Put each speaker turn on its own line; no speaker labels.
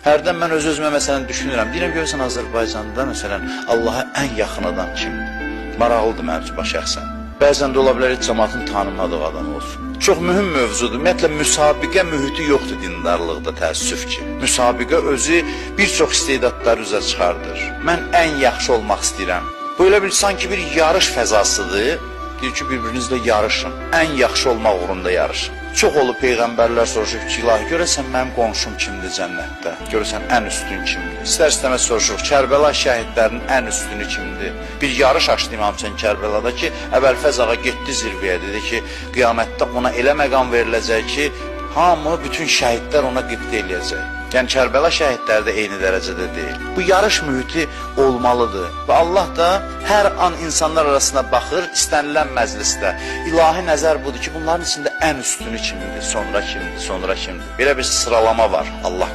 Hərdən mən öz-özümə məsələn düşünürəm. Deyirəm, görürsən Azərbaycanda məsələn Allaha ən yaxın adam kimdir? Maraqlıdır mənim üçün şəxsən. Bəzən də ola bilər heç cəmaatın tanımadığı adam olsun. Çox mühüm mövzudur. Ümumiyyətlə, müsabiqə mühiti yoxdur dindarlıqda, təəssüf ki. Müsabiqə özü bir çox istedadları üzə çıxardır. Mən ən yaxşı olmaq istəyirəm. Bu elə bir sanki bir yarış fəzasıdır. Deyir ki, bir-birinizlə yarışın. Ən yaxşı olmaq uğrunda yarışın. Çox olub peyğəmbərlər soruşub ki, ilahi, görəsən mənim qonşum kimdir cənnətdə? Görəsən ən üstün kimdir? İstər-istəməz soruşuq, Kərbəla şəhidlərinin ən üstünü kimdir? Bir yarış açdı İmam Hüseyin Kərbəlada ki, Əbəlfəz ağa getdi zirvəyə, dedi ki, qiyamətdə ona elə məqam veriləcək ki, hamı, bütün şəhidlər ona qibtə eləyəcək. Yəni, Kərbəla şəhidləri də eyni dərəcədə deyil. Bu yarış mühiti olmalıdır. Və Allah da hər an insanlar arasına baxır, istənilən məclisdə. İlahi nəzər budur ki, bunların içində ən üstünü kimdir, sonra kimdir, sonra kimdir. Belə bir sıralama var Allah.